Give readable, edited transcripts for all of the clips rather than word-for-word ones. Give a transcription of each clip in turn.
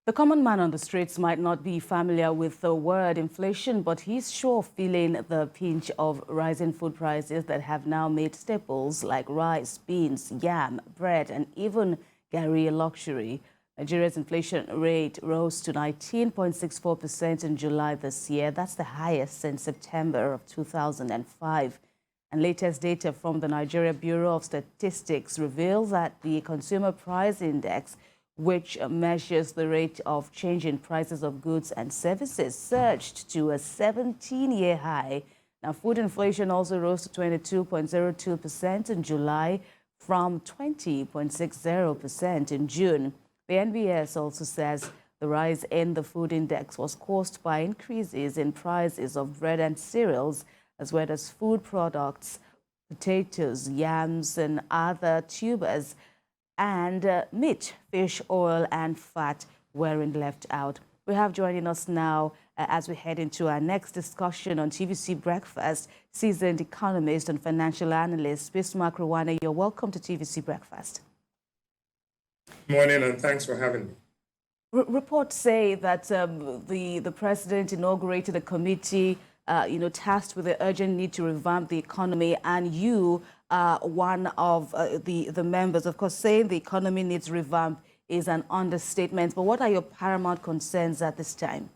The common man on the streets might not be familiar with the word inflation, but he's sure feeling the pinch of rising food prices that have now made staples like rice, beans, yam, bread, and even garri a luxury. Nigeria's inflation rate rose to 19.64% in July this year. That's the highest since September of 2005. And latest data from the Nigeria Bureau of Statistics reveals that the Consumer Price Index, which measures the rate of change in prices of goods and services, surged to a 17-year high. Now, food inflation also rose to 22.02% in July from 20.60% in June. The NBS also says the rise in the food index was caused by increases in prices of bread and cereals, as well as food products, potatoes, yams, and other tubers, and meat, fish, oil, and fat weren't left out. We have joining us now as we head into our next discussion on TVC Breakfast, seasoned economist and financial analyst Bismarck Rwana. You're welcome to TVC Breakfast. Good morning, and thanks for having me. Reports say that the president inaugurated a committee tasked with the urgent need to revamp the economy, and you are one of the members. Of course, saying the economy needs revamp is an understatement, but what are your paramount concerns at this time?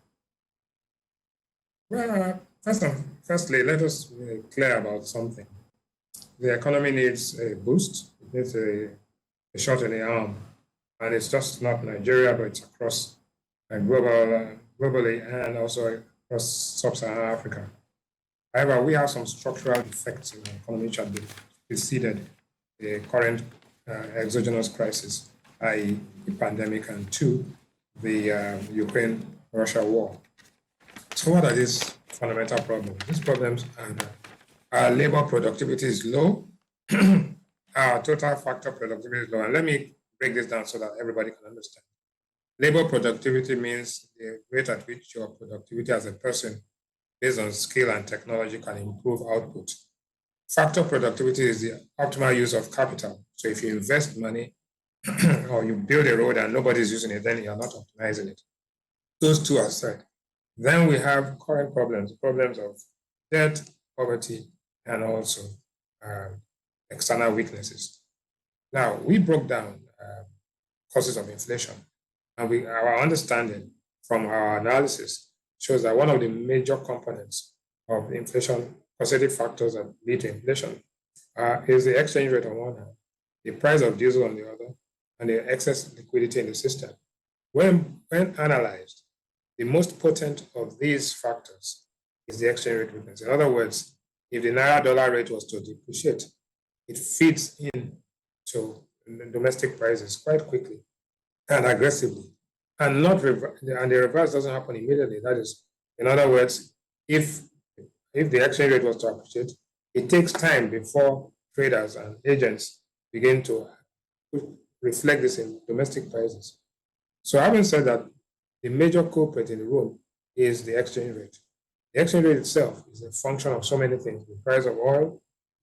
Well, firstly, let us be clear about something. The economy needs a boost. It needs a shot in the arm, and it's just not Nigeria, but it's across globally and also across sub-Saharan Africa. However, we have some structural defects in the economy which have preceded the current exogenous crisis, i.e. the pandemic, and two, the Ukraine-Russia war. So what are these fundamental problems? These problems are that our labor productivity is low, our total factor productivity is low. And let me break this down so that everybody can understand. Labor productivity means the rate at which your productivity as a person, based on skill and technology, can improve output. Factor productivity is the optimal use of capital. So if you invest money or you build a road and nobody's using it, then you're not optimizing it. Those two aside. Then we have current problems of debt, poverty, and also external weaknesses. Now, we broke down causes of inflation, and our understanding from our analysis shows that one of the major components of inflation, causative factors that lead to inflation, is the exchange rate on one hand, the price of diesel on the other, and the excess liquidity in the system. When analyzed, the most potent of these factors is the exchange rate weakness. In other words, if the naira-dollar rate was to depreciate, it feeds into domestic prices quite quickly and aggressively, and the reverse doesn't happen immediately. That is, in other words, if the exchange rate was to appreciate, it takes time before traders and agents begin to reflect this in domestic prices. So having said that, the major culprit in the room is the exchange rate. The exchange rate itself is a function of so many things: the price of oil,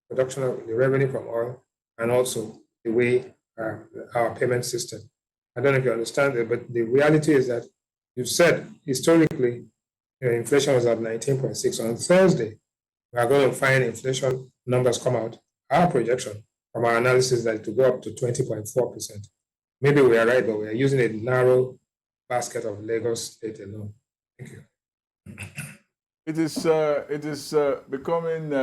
production of the revenue from oil, and also the way our payment system. I don't know if you understand it, but the reality is that you said historically inflation was at 19.6. On Thursday, we are going to find inflation numbers come out. Our projection from our analysis is that it will go up to 20.4%. Maybe we are right, but we are using a narrow basket of Lagos State alone. Thank you. It is becoming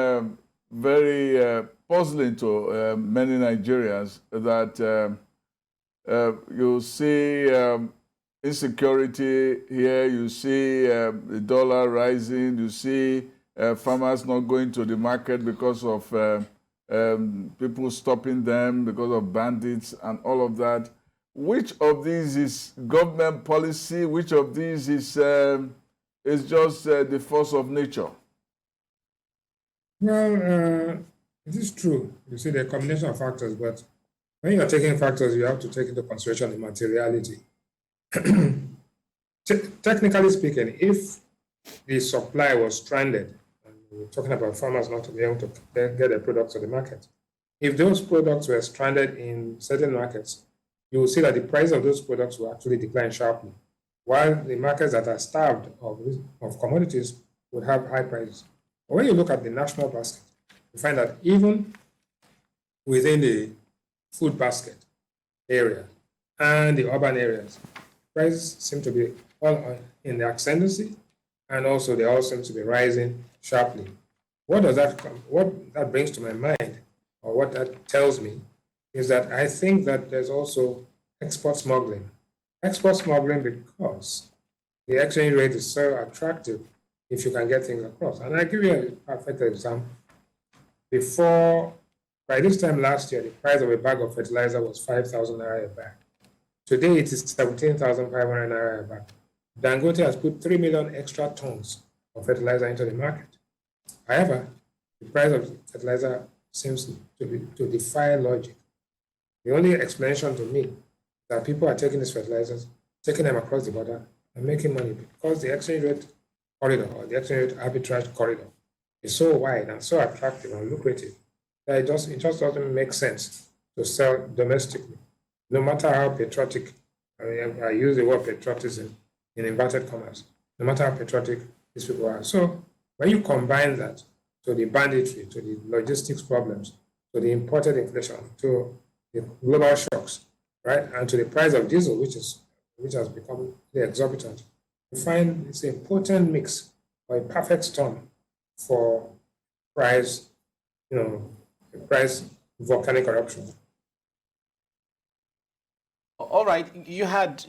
very puzzling to many Nigerians that you see insecurity here, you see the dollar rising, you see farmers not going to the market because of people stopping them, because of bandits and all of that. Which of these is government policy? Which of these is just the force of nature? Well, it is true. You see, the combination of factors, but when you're taking factors, you have to take into consideration the materiality. Technically speaking, if the supply was stranded, and we're talking about farmers not to be able to get their products to the market, if those products were stranded in certain markets, you will see that the price of those products will actually decline sharply. while the markets that are starved of commodities would have high prices. But when you look at the national basket, you find that even within the food basket area and the urban areas, prices seem to be all in the ascendancy, and also they all seem to be rising sharply. What that brings to my mind, or what that tells me, is that I think that there's also export smuggling. Export smuggling because the exchange rate is so attractive if you can get things across. And I'll give you a perfect example. By this time last year, the price of a bag of fertilizer was 5,000 naira a bag. Today, it is 17,500 naira a bag. Dangote has put 3 million extra tons of fertilizer into the market. However, the price of fertilizer seems to defy logic. The only explanation to me is that people are taking these fertilizers, taking them across the border, and making money because the exchange rate corridor, or the exchange rate arbitrage corridor, is so wide and so attractive and lucrative that it just doesn't make sense to sell domestically, no matter how patriotic. I use the word patriotism in inverted commas. No matter how patriotic these people are. So when you combine that to the banditry, to the logistics problems, to the imported inflation, to the global shocks, right, and to the price of diesel, which has become exorbitant, you find it's a potent mix, or a perfect storm for price, price volcanic eruption. All right, you had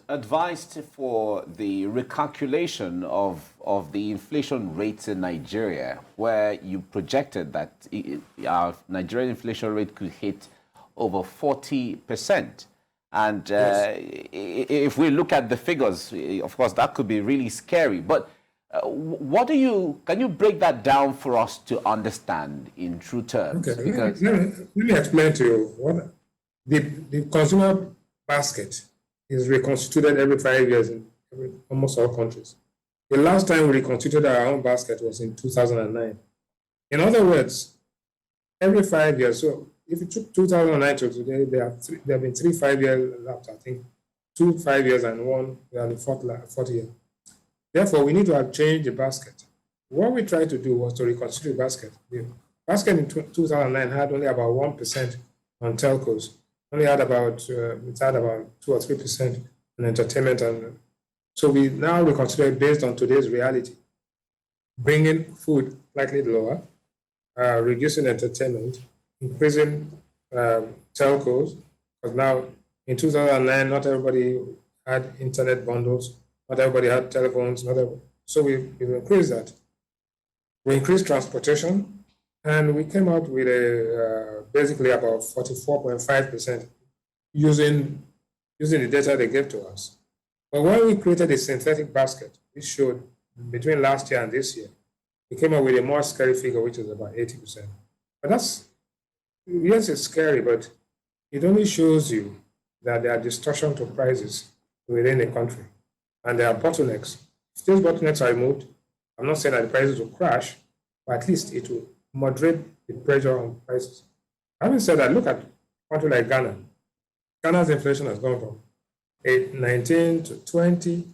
advised for the recalculation of the inflation rates in Nigeria, where you projected that our Nigerian inflation rate could hit over 40%. And Yes. If we look at the figures, of course, that could be really scary. But can you break that down for us to understand in true terms? Okay, Because let me explain to you what the consumer basket is reconstituted every 5 years in almost all countries. The last time we reconstituted our own basket was in 2009. In other words, every 5 years, so if you took 2009 to today, there have been 3 5-year laps, I think, 2 5 years and one, we are in the fourth year. Therefore, we need to have changed the basket. What we tried to do was to reconstitute the basket. The basket in 2009 had only about 1% on telcos, only had about 2 or 3% on entertainment, and so we now reconsider it based on today's reality, bringing food slightly lower, reducing entertainment, increasing telcos, because now in 2009 not everybody had internet bundles, not everybody had telephones, so we've increased that. We increased transportation, and we came out with basically about 44.5% using the data they gave to us. But when we created a synthetic basket, which showed between last year and this year, we came up with a more scary figure, which is about 80%. But yes, it's scary, but it only shows you that there are distortions to prices within a country, and there are bottlenecks. If these bottlenecks are removed, I'm not saying that the prices will crash, but at least it will moderate the pressure on prices. Having said that, look at a country like Ghana. Ghana's inflation has gone from 19 to 20,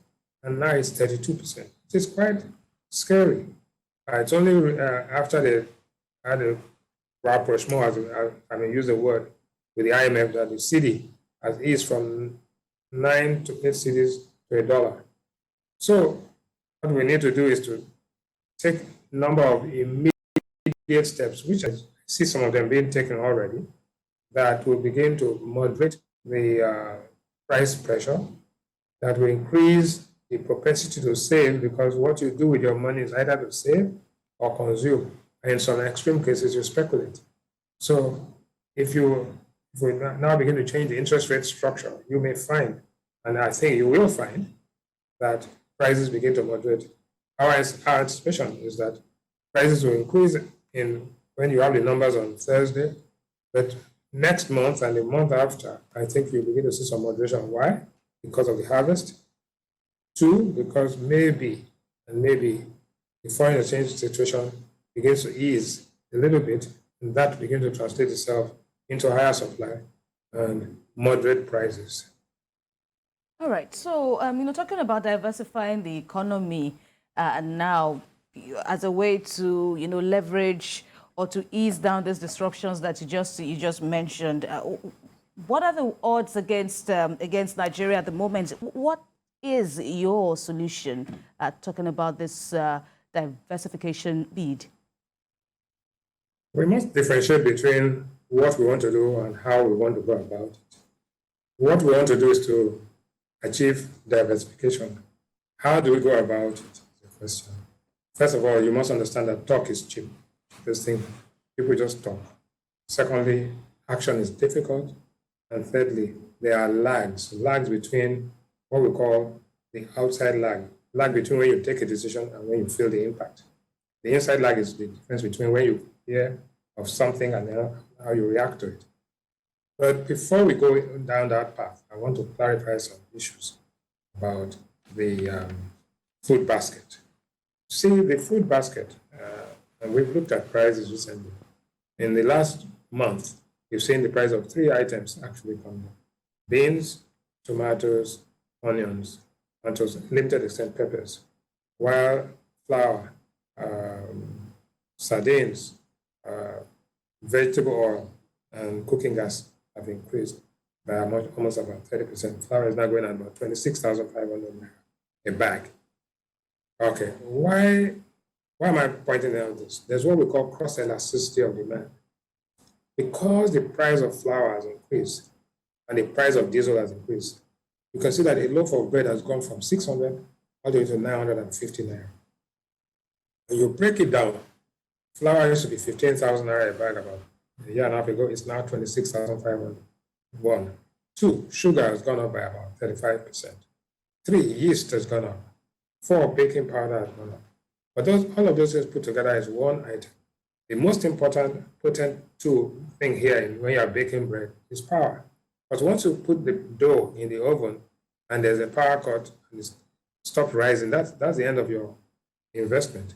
and now it's 32%. It is quite scary. It's only after they had a rapprochement, use the word, with the IMF, that the cedi has eased from 9 to 8 cedis to $1. So what we need to do is to take a number of immediate steps, which I see some of them being taken already, that will begin to moderate the price pressure, that will increase the propensity to save, because what you do with your money is either to save or consume. And in some extreme cases, you speculate. So if we now begin to change the interest rate structure, you may find, and I think you will find, that prices begin to moderate. Our anticipation is that prices will increase when you have the numbers on Thursday, but next month and the month after, I think you'll begin to see some moderation. Why? Because of the harvest. 2, because maybe the foreign exchange situation begins to ease a little bit, and that begins to translate itself into higher supply and moderate prices. All right. So, talking about diversifying the economy now as a way to, leverage or to ease down these disruptions that you just mentioned. What are the odds against Nigeria at the moment? What is your solution? Talking about this diversification bid. We must differentiate between what we want to do and how we want to go about it. What we want to do is to achieve diversification. How do we go about it? Is the question. First of all, you must understand that talk is cheap. This thing, people just talk. Secondly, action is difficult. And thirdly, there are lags between what we call the outside lag between when you take a decision and when you feel the impact. The inside lag is the difference between when you hear of something and then how you react to it. But before we go down that path, I want to clarify some issues about the food basket. See, the food basket, and we've looked at prices recently. In the last month, we've seen the price of 3 items actually come down: beans, tomatoes, onions, and to a limited extent peppers, while flour, sardines, vegetable oil, and cooking gas have increased by almost about 30%. Flour is now going at about 26,500 a bag. Okay, why am I pointing out this? There's what we call cross elasticity of demand. Because the price of flour has increased and the price of diesel has increased, you can see that a loaf of bread has gone from 600 all the way to 950 naira. When you break it down, flour used to be 15,000 naira a bag about a year and a half ago. It's now 26,500. 1. 2, sugar has gone up by about 35%. 3, yeast has gone up. 4, baking powder has gone up. But all of those things put together is one item. The most important thing here when you are baking bread is power. But once you put the dough in the oven and there's a power cut and it stops rising, that's the end of your investment.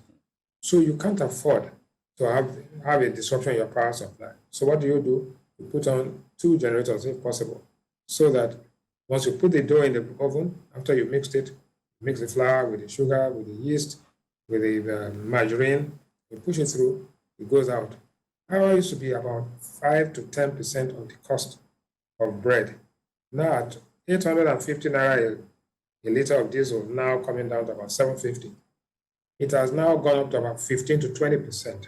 So you can't afford to have a disruption in your power supply. So what do? You put on 2 generators if possible, so that once you put the dough in the oven, after you mixed it, mix the flour with the sugar, with the yeast, with the margarine, you push it through, it goes out. Power used to be about 5 to 10% of the cost of bread. Now at 850 naira a liter of diesel, now coming down to about 750. It has now gone up to about 15 to 20%.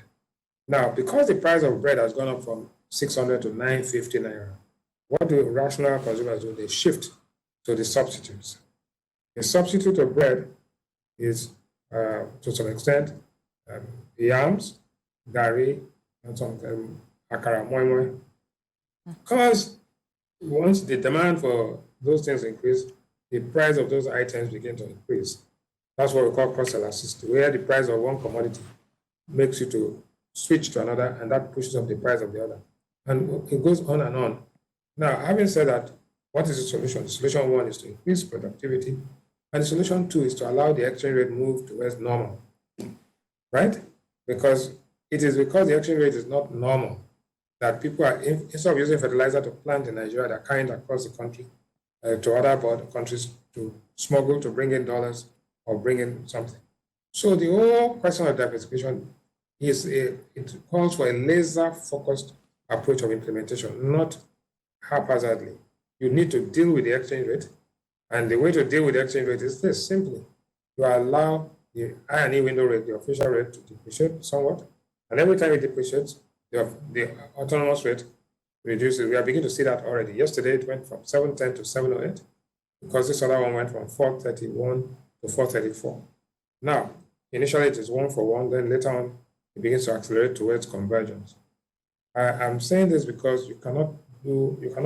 Now, because the price of bread has gone up from 600 to 950 naira, what do rational consumers do? They shift to the substitutes. The substitute of bread is, to some extent, yams, garri, and some akara, moi moi. Because once the demand for those things increase, the price of those items begin to increase. That's what we call cross elasticity, where the price of one commodity makes you to switch to another, and that pushes up the price of the other. And it goes on and on. Now, having said that, what is the solution? The solution 1 is to increase productivity, and the solution 2 is to allow the exchange rate move towards normal, right? Because it is because the exchange rate is not normal that people are, instead of using fertilizer to plant in Nigeria, they're carrying across the country to other border countries to smuggle, to bring in dollars or bring in something. So the whole question of diversification it calls for a laser-focused approach of implementation, not haphazardly. You need to deal with the exchange rate, and the way to deal with the exchange rate is this: simply, you allow the I&E window rate, the official rate, to depreciate somewhat, and every time it depreciates, the autonomous rate reduces. We are beginning to see that already. Yesterday, it went from 710 to 708, because this other one went from 431 to 434. Now, initially it is 1 for 1, then later on, it begins to accelerate towards convergence. I'm saying this because you cannot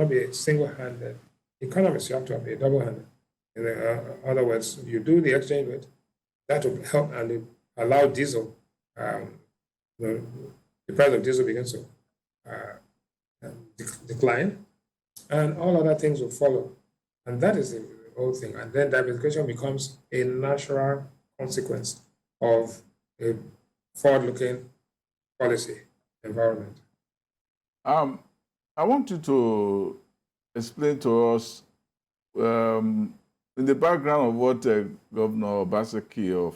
be a single-handed economist. You have to be a double-handed. In other words, you do the exchange rate, that will help and allow diesel, the price of diesel begins to decline, and all other things will follow. And that is the whole thing. And then diversification becomes a natural consequence of a forward-looking policy environment. I want you to explain to us in the background of what Governor Obaseki of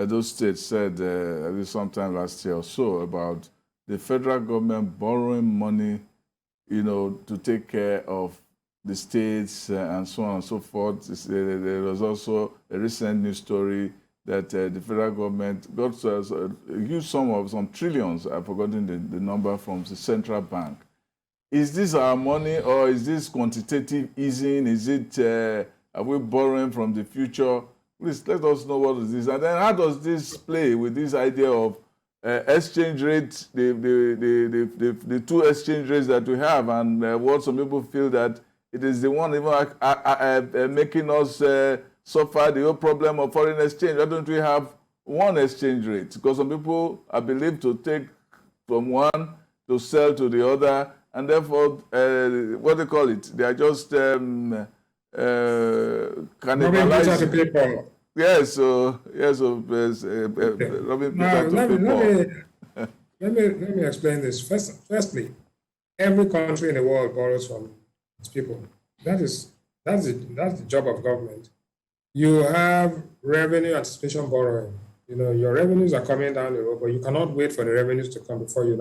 Edo State said at least sometime last year or so about the federal government borrowing money, to take care of the states and so on and so forth. There was also a recent news story that the federal government got a huge sum of some trillions, I've forgotten the number, from the central bank. Is this our money, or is this quantitative easing? Is it, are we borrowing from the future? Please let us know what is this. And then how does this play with this idea of exchange rates, the two exchange rates that we have, and what some people feel that it is the one even making us suffer the whole problem of foreign exchange. Why don't we have one exchange rate? Because some people are believed to take from one to sell to the other, and therefore, what they call it, they are just cannibalizing. Yes, Robin Now, let me explain this. Firstly, every country in the world borrows from its people. That's the job of government. You have revenue anticipation borrowing. Your revenues are coming down the road, but you cannot wait for the revenues to come before you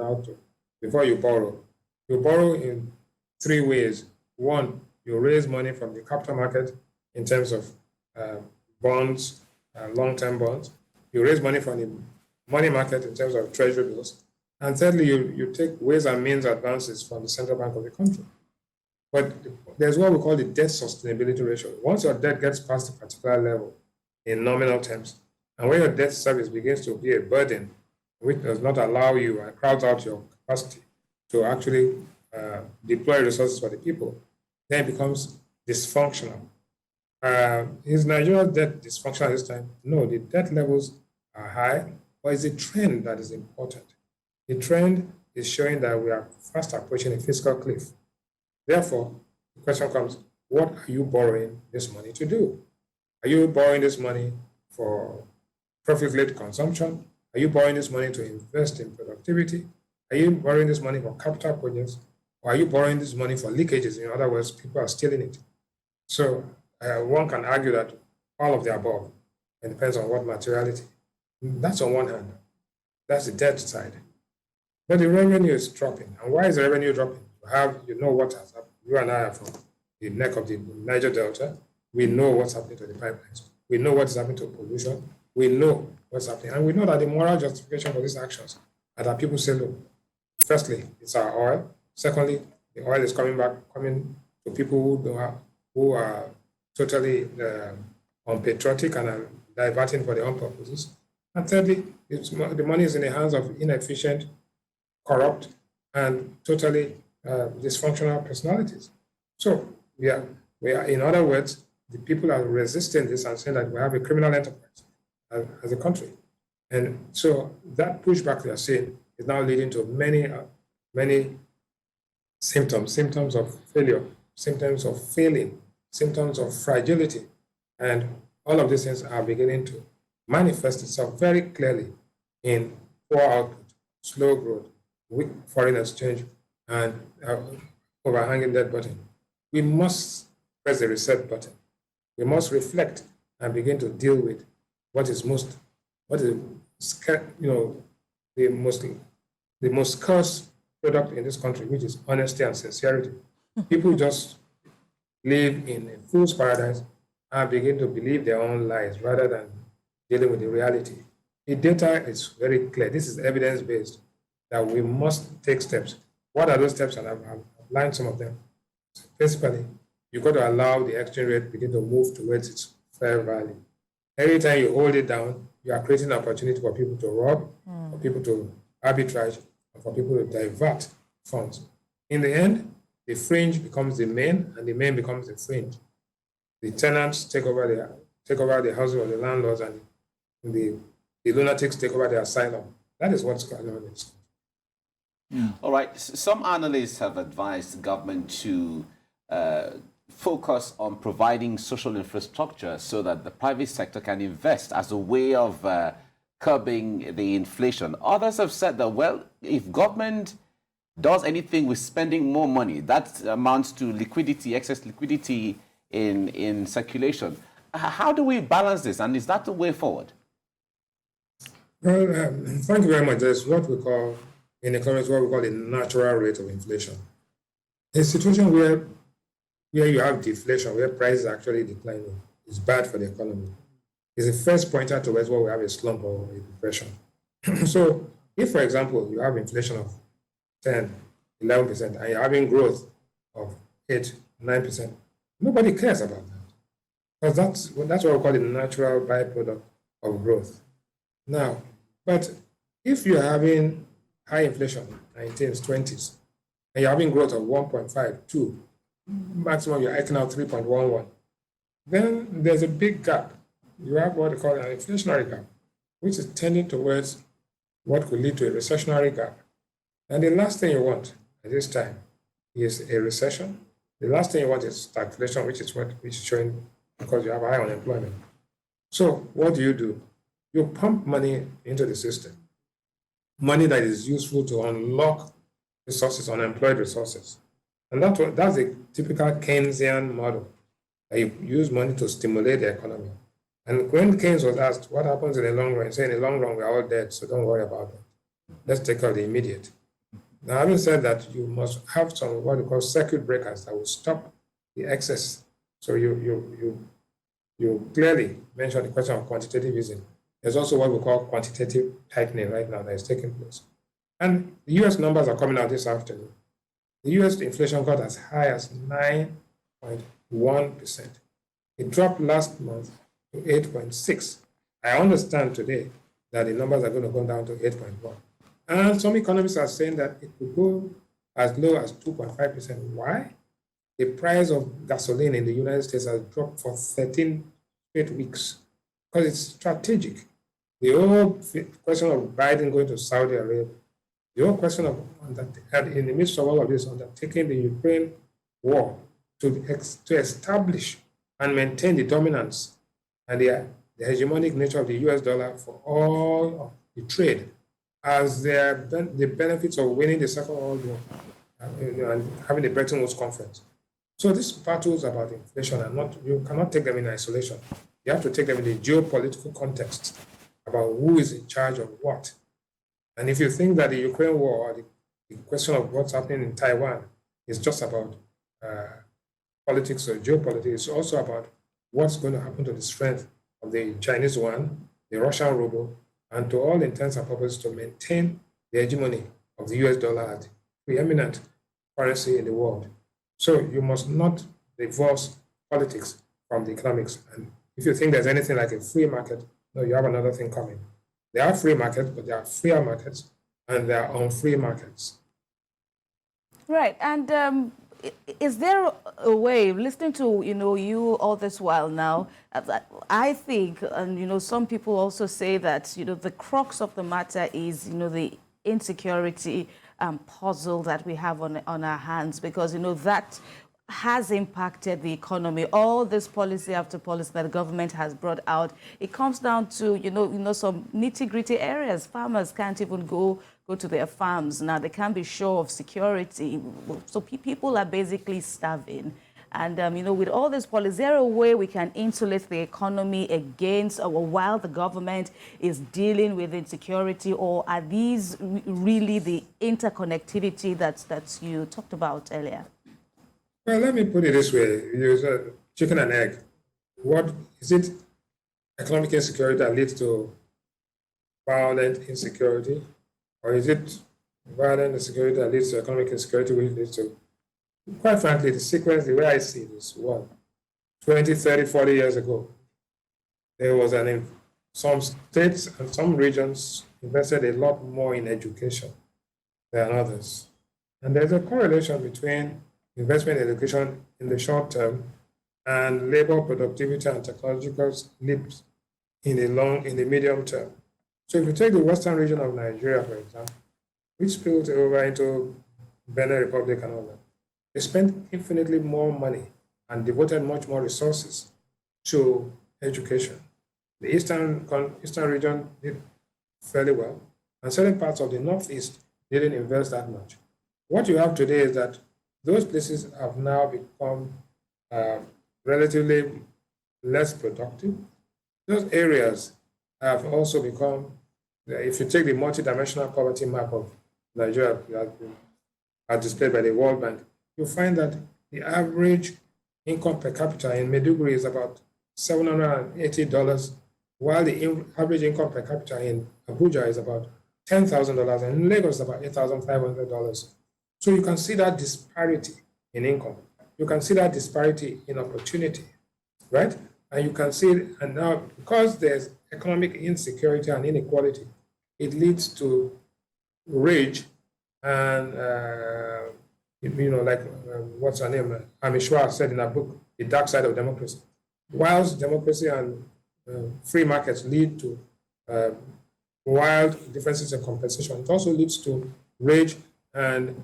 borrow. You borrow in three ways. One, you raise money from the capital market in terms of bonds, long-term bonds. You raise money from the money market in terms of treasury bills. And thirdly, you take ways and means advances from the central bank of the country. But there's what we call the debt sustainability ratio. Once your debt gets past a particular level in nominal terms, and when your debt service begins to be a burden, which does not allow you and crowds out your capacity to actually deploy resources for the people, then it becomes dysfunctional. Is Nigeria's debt dysfunctional this time? No, the debt levels are high, but it's a trend that is important. The trend is showing that we are fast approaching a fiscal cliff. Therefore, the question comes, what are you borrowing this money to do? Are you borrowing this money for profit-led consumption? Are you borrowing this money to invest in productivity? Are you borrowing this money for capital projects? Or are you borrowing this money for leakages? In other words, people are stealing it. So one can argue that all of the above. It depends on what materiality. That's on one hand. That's the debt side. But the revenue is dropping. And why is the revenue dropping? You know what has happened. You and I are from the neck of the Niger Delta. We know what's happening to the pipelines. We know what's happening to pollution. We know what's happening. And we know that the moral justification for these actions are that people say, look, firstly, it's our oil. Secondly, the oil is coming to people who are totally unpatriotic and are diverting for their own purposes. And thirdly, the money is in the hands of inefficient, corrupt, and totally dysfunctional personalities. So we are, in other words, the people are resisting this and saying that we have a criminal enterprise as a country. And so that pushback we are seeing is now leading to many symptoms of failure, symptoms of failing, symptoms of fragility. And all of these things are beginning to manifest itself very clearly in poor output, slow growth, weak foreign exchange, and overhanging debt button. We must press the reset button. We must reflect and begin to deal with the most scarce product in this country, which is honesty and sincerity. People just live in a fool's paradise and begin to believe their own lies rather than dealing with the reality. The data is very clear. This is evidence-based that we must take steps. What are those steps? And I've outlined some of them. Basically, you've got to allow the exchange rate begin to move towards its fair value. Every time you hold it down, you are creating an opportunity for people to rob, for people to arbitrage, and for people to divert funds. In the end, the fringe becomes the main, and the main becomes the fringe. The tenants take over the houses of the landlords, and the lunatics take over the asylum. That is what's going on in this country. All right. Some analysts have advised the government to focus on providing social infrastructure so that the private sector can invest as a way of curbing the inflation. Others have said that, well, if government does anything with spending more money, that amounts to liquidity, excess liquidity in circulation. How do we balance this, and is that the way forward? Well, thank you very much. There's what we call, in economics, what we call the natural rate of inflation. A situation where you have deflation, where prices are actually declining, is bad for the economy. It's the first pointer towards where we have a slump or a depression. So if, for example, you have inflation of 10, 11%, and you're having growth of 8, 9%, nobody cares about that. Because that's what we call the natural byproduct of growth. Now, but if you're having high inflation, 19s, 20s, and you're having growth of 1.5, 2, maximum you're eking out 3.11, then there's a big gap. You have what they call an inflationary gap, which is tending towards what could lead to a recessionary gap. And the last thing you want at this time is a recession. The last thing you want is stagflation, which is showing because you have high unemployment. So what do? You pump money into the system, money that is useful to unlock resources, unemployed resources. And that's a typical Keynesian model. You use money to stimulate the economy. And when Keynes was asked what happens in the long run, he said in the long run we're all dead, so don't worry about it. Let's take care of the immediate. Now, having said that, you must have some what we call circuit breakers that will stop the excess. So you clearly mentioned the question of quantitative easing. There's also what we call quantitative tightening right now that is taking place. And the US numbers are coming out this afternoon. The US inflation got as high as 9.1%. It dropped last month to 8.6. I understand today that the numbers are going to go down to 8.1. And some economists are saying that it could go as low as 2.5%. Why? The price of gasoline in the United States has dropped for 13 straight weeks because it's strategic. The whole question of Biden going to Saudi Arabia, the whole question of, in the midst of all of this, undertaking the Ukraine war to establish and maintain the dominance and the hegemonic nature of the US dollar for all of the trade as the benefits of winning the Second World War and having the Bretton Woods Conference. So these battles about inflation you cannot take them in isolation. You have to take them in the geopolitical context about who is in charge of what. And if you think that the Ukraine war or the question of what's happening in Taiwan is just about politics or geopolitics, it's also about what's going to happen to the strength of the Chinese yuan, the Russian ruble, and to all intents and purposes to maintain the hegemony of the US dollar as the preeminent currency in the world. So you must not divorce politics from the economics. And if you think there's anything like a free market, no, you have another thing coming. There are free markets, but there are freer markets and there are unfree markets. Right. And is there a way, listening to, you all this while now, I think, and, some people also say that, the crux of the matter is, the insecurity puzzle that we have on our hands, because, that has impacted the economy. All this policy after policy that the government has brought out, it comes down to, some nitty-gritty areas. Farmers can't even go to their farms now. They can't be sure of security. So people are basically starving. And, with all this policy, is there a way we can insulate the economy against or while the government is dealing with insecurity? Or are these really the interconnectivity that you talked about earlier? Well, let me put it this way. Use chicken and egg. What is it? Economic insecurity that leads to violent insecurity? Or is it violent insecurity that leads to economic insecurity, which leads to, quite frankly, the sequence, the way I see this, 20, 30, 40 years ago, there was some states and some regions invested a lot more in education than others. And there's a correlation between investment in education in the short term and labor productivity and technological leaps in the medium term. So if you take the western region of Nigeria, for example, which spilled over into Benin Republic and all that, they spent infinitely more money and devoted much more resources to education. The eastern region did fairly well, and certain parts of the northeast didn't invest that much. What you have today is that those places have now become relatively less productive. Those areas have also become, if you take the multidimensional poverty map of Nigeria as displayed by the World Bank, you'll find that the average income per capita in Maiduguri is about $780, while the average income per capita in Abuja is about $10,000, and in Lagos is about $8,500. So you can see that disparity in income. You can see that disparity in opportunity, right? And you can see, and now because there's economic insecurity and inequality, it leads to rage and, like what's her name? Amishwa said in her book, The Dark Side of Democracy. Whilst democracy and free markets lead to wild differences in compensation, it also leads to rage and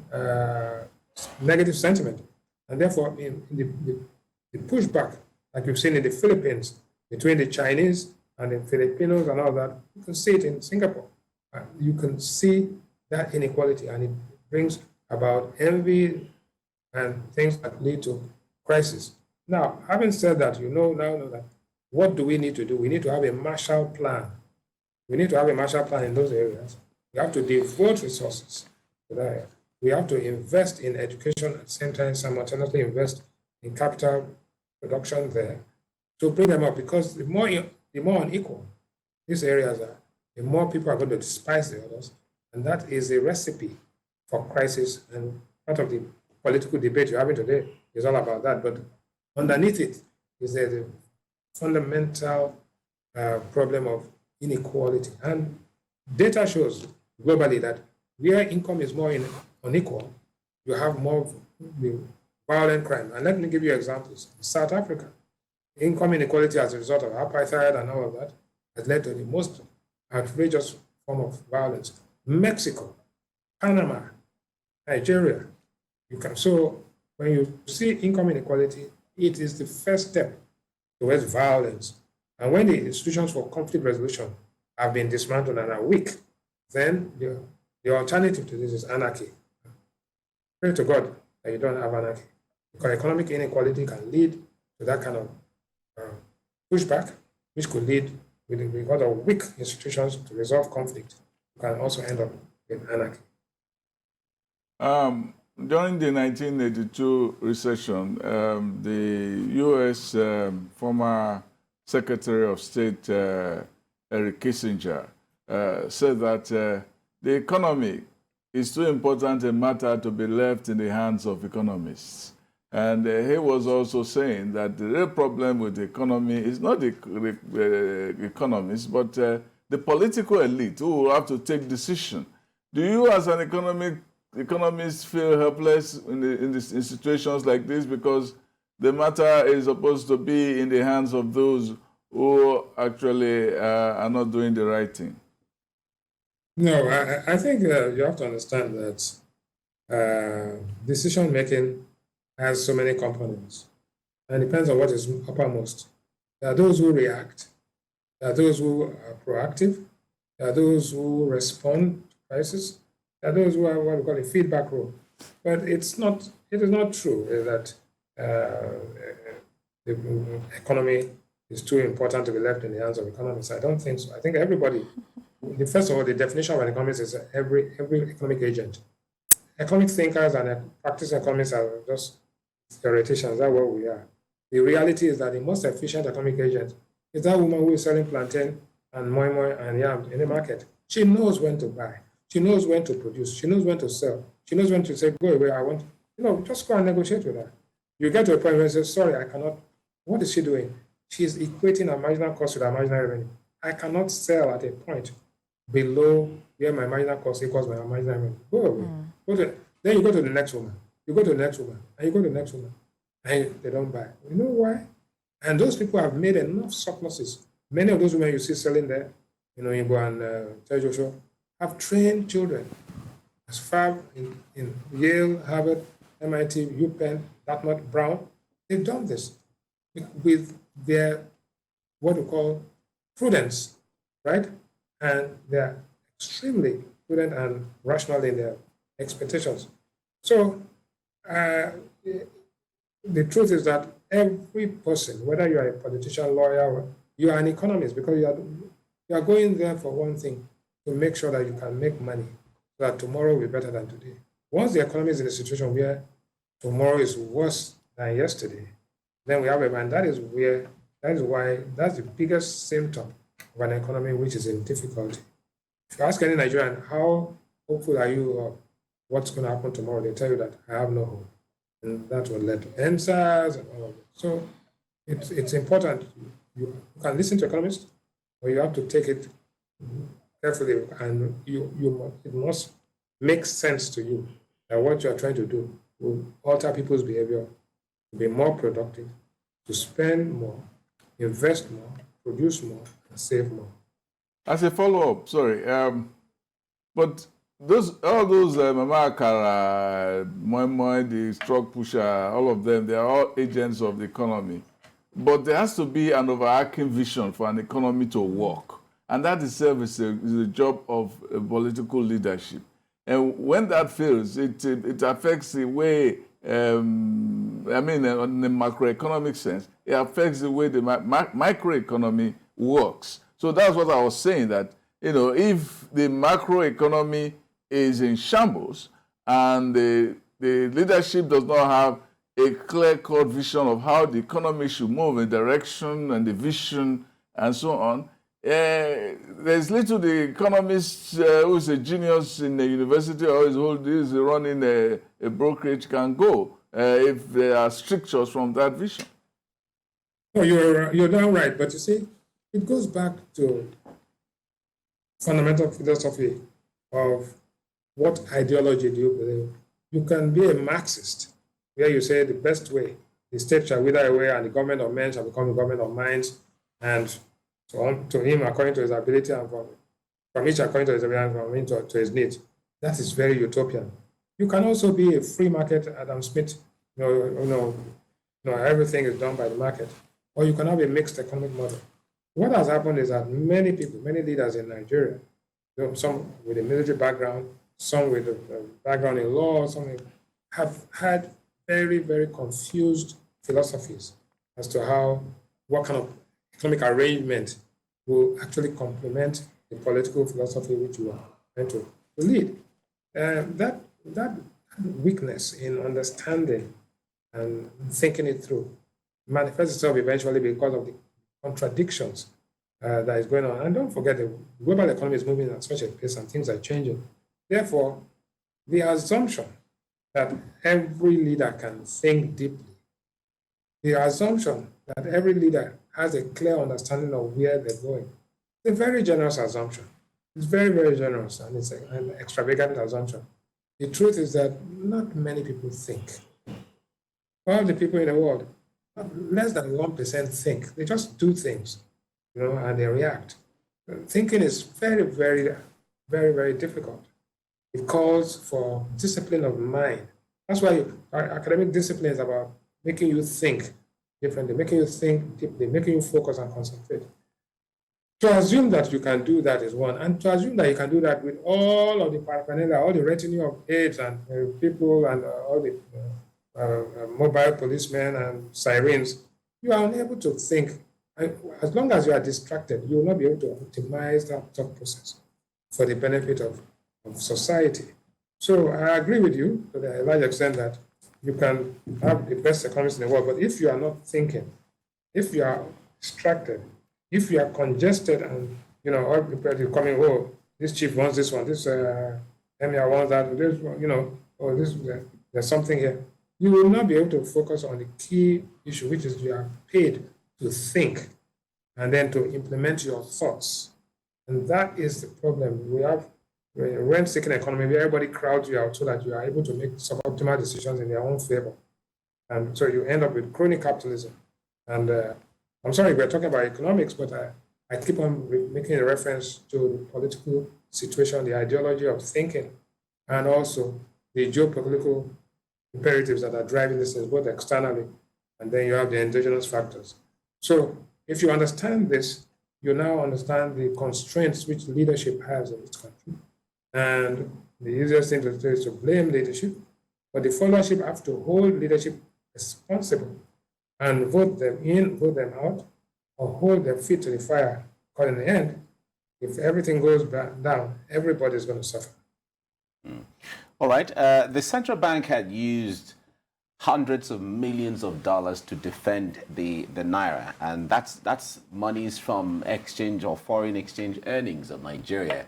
negative sentiment. And therefore, in the pushback, like you've seen in the Philippines, between the Chinese and the Filipinos and all that, you can see it in Singapore. You can see that inequality, and it brings about envy and things that lead to crisis. Now, having said that, now know that what do we need to do? We need to have a Marshall Plan. We need to have a Marshall Plan in those areas. We have to devote resources to that. We have to invest in education at the same time, simultaneously invest in capital production there to bring them up, because the more unequal these areas are, the more people are going to despise the others. And that is a recipe for crisis. And part of the political debate you're having today is all about that. But underneath it is the fundamental problem of inequality. And data shows globally that where income is more unequal, you have more violent crime. And let me give you examples. South Africa, income inequality as a result of apartheid and all of that has led to the most outrageous form of violence. Mexico, Panama, Nigeria. So when you see income inequality, it is the first step towards violence. And when the institutions for conflict resolution have been dismantled and are weak, then the alternative to this is anarchy. Pray to God that you don't have anarchy, because economic inequality can lead to that kind of pushback, which could lead, because of weak institutions to resolve conflict, you can also end up in anarchy. During the 1982 recession, the U.S. Former Secretary of State Eric Kissinger said that the economy is too important a matter to be left in the hands of economists. And he was also saying that the real problem with the economy is not the economists, but the political elite who will have to take decisions. Do you, as an economist, feel helpless in situations like this, because the matter is supposed to be in the hands of those who actually are not doing the right thing? No, I think you have to understand that decision-making has so many components, and it depends on what is uppermost. There are those who react, there are those who are proactive, there are those who respond to crisis, there are those who are what we call a feedback role. But it is not true that the economy is too important to be left in the hands of economists. I don't think so. I think everybody, first of all, the definition of an economist is every economic agent. Economic thinkers and practicing economists are just theoreticians. That's what we are. The reality is that the most efficient economic agent is that woman who is selling plantain and moi moi and yams in the market. She knows when to buy. She knows when to produce. She knows when to sell. She knows when to say, go away, I want, just go and negotiate with her. You get to a point where you say, sorry, I cannot. What is she doing? She's equating a marginal cost with a marginal revenue. I cannot sell at a point below where my marginal cost equals my marginal revenue. Go away. Then you go to the next woman. You go to the next woman. And you go to the next woman. And they don't buy. You know why? And those people have made enough surpluses. Many of those women you see selling there, Igbo and Tejoshua, have trained children as far in Yale, Harvard, MIT, UPenn, Dartmouth, Brown. They've done this with their, what we call, prudence, right? And they're extremely prudent and rational in their expectations. So the truth is that every person, whether you are a politician, lawyer, you are an economist, because you are going there for one thing, to make sure that you can make money, so that tomorrow will be better than today. Once the economy is in a situation where tomorrow is worse than yesterday, then we have and that is why that's the biggest symptom of an economy which is in difficulty. If you ask any Nigerian, how hopeful are you of what's going to happen tomorrow, they tell you that I have no hope. And that will lead to answers and all of it. So it's important. You can listen to economists, but you have to take it carefully, and it must make sense to you that what you are trying to do will alter people's behavior, to be more productive, to spend more, invest more, produce more, and save more. As a follow-up, sorry, but all those Mama Akara, Moi Moi, the struck pusher, all of them, they are all agents of the economy. But there has to be an overarching vision for an economy to work. And that itself is a job of political leadership. And when that fails, it affects the way, on the macroeconomic sense, it affects the way the microeconomy works. So that's what I was saying, that, if the macroeconomy is in shambles and the leadership does not have a clear-cut vision of how the economy should move in direction and the vision and so on, there's little the economist who's a genius in the university or is running a brokerage can go if there are strictures from that vision. No, you're damn right, but you see, it goes back to fundamental philosophy of what ideology do you believe. You can be a Marxist, where you say the best way, the state shall wither away and the government of men shall become the government of minds, and to him according to his ability, and from each according to his ability, and from him to his needs. That is very utopian. You can also be a free market Adam Smith, everything is done by the market, or you can have a mixed economic model. What has happened is that many people, many leaders in Nigeria, some with a military background, some with a background in law, some have had very, very confused philosophies as to what kind of economic arrangement will actually complement the political philosophy which you are trying to lead. That weakness in understanding and thinking it through manifests itself eventually because of the contradictions that is going on. And don't forget, the global economy is moving at such a pace and things are changing. Therefore, the assumption that every leader can think deeply, the assumption that every leader has a clear understanding of where they're going, it's a very generous assumption. It's very, very generous, and it's an extravagant assumption. The truth is that not many people think. All the people in the world, less than 1% think. They just do things, and they react. Thinking is very, very, very, very difficult. It calls for discipline of mind. That's why our academic discipline is about making you think differently, making you think deeply, making you focus and concentrate. To assume that you can do that is one, and to assume that you can do that with all of the paraphernalia, all the retinue of aides and people and all the mobile policemen and sirens, you are unable to think. As long as you are distracted, you will not be able to optimize that thought process for the benefit of society. So I agree with you to a large extent that you can have the best economists in the world, but if you are not thinking, if you are distracted, if you are congested and, all people are coming, this chief wants this one, this emir wants that, this one, there's something here. You will not be able to focus on the key issue, which is you are paid to think and then to implement your thoughts. And that is the problem. We have a rent-seeking economy where everybody crowds you out so that you are able to make suboptimal decisions in their own favor. And so you end up with crony capitalism. And I'm sorry, we're talking about economics, but I keep on making a reference to the political situation, the ideology of thinking, and also the geopolitical imperatives that are driving this, both externally, and then you have the endogenous factors. So if you understand this, you now understand the constraints which leadership has in this country. And the easiest thing to do is to blame leadership, but the followership have to hold leadership responsible and vote them in, vote them out, or hold their feet to the fire. Because in the end, if everything goes down, everybody's going to suffer. All right. The central bank had used hundreds of millions of dollars to defend the naira, and that's monies from exchange or foreign exchange earnings of Nigeria.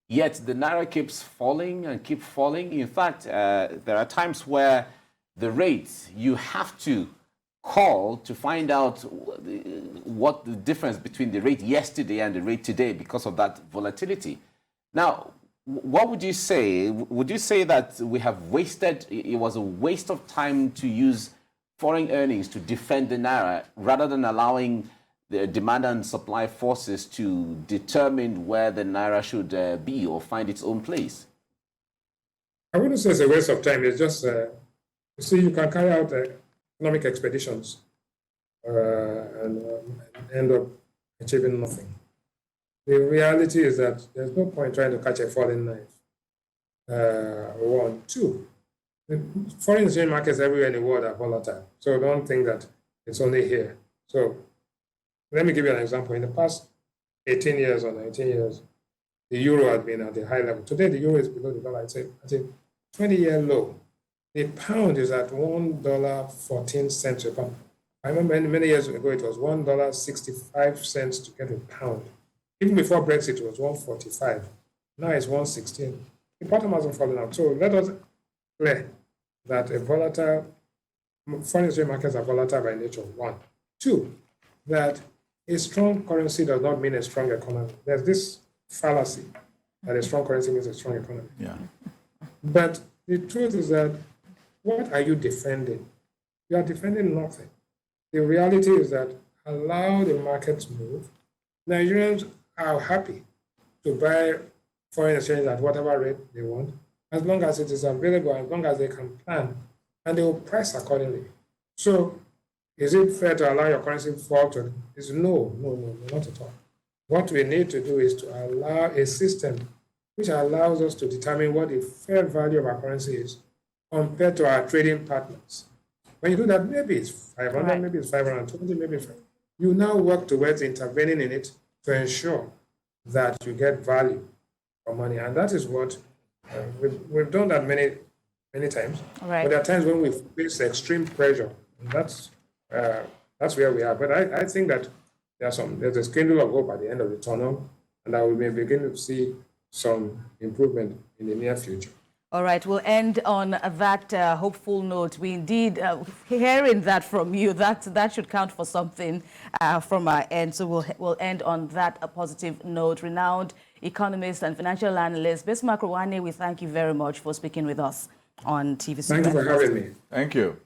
Yet the naira keeps falling and keep falling. In fact, there are times where the rates you have to call to find out what the difference between the rate yesterday and the rate today because of that volatility. Now, what would you say? Would you say that we have wasted, it was a waste of time to use foreign earnings to defend the naira rather than allowing the demand and supply forces to determine where the naira should be or find its own place? I wouldn't say it's a waste of time. It's just, you see, you can carry out economic expeditions and end up achieving nothing. The reality is that there's no point trying to catch a falling knife. One. Two, the foreign exchange markets everywhere in the world are volatile. So don't think that it's only here. So let me give you an example. In the past 18 years or 19 years, the euro had been at a high level. Today, the euro is below the dollar. It's at a 20-year low. The pound is at $1.14 a pound. I remember many years ago, it was $1.65 to get a pound. Even before Brexit, it was 145. Now it's 116. The bottom hasn't fallen out. So let us clear that a volatile, foreign exchange markets are volatile by nature, one. Two, that a strong currency does not mean a strong economy. There's this fallacy that a strong currency means a strong economy. Yeah. But the truth is that what are you defending? You are defending nothing. The reality is that allow the market to move. Nigerians are happy to buy foreign exchange at whatever rate they want, as long as it is available, as long as they can plan, and they will price accordingly. So, is it fair to allow your currency to fall to? Is no, not at all. What we need to do is to allow a system which allows us to determine what the fair value of our currency is compared to our trading partners. When you do that, maybe it's 500, Right. maybe it's 520, maybe it's 500. You now work towards intervening in it to ensure that you get value for money. And that is what we've done that many times. Right. But there are times when we face extreme pressure. And that's where we are. But I think that there's a candle of hope at the end of the tunnel, and that we may begin to see some improvement in the near future. All right, we'll end on that hopeful note. We indeed, hearing that from you, that should count for something from our end. So we'll end on that positive note. Renowned economist and financial analyst, Bismarck Rwane, we thank you very much for speaking with us on TV. Thank you for having me. Thank you.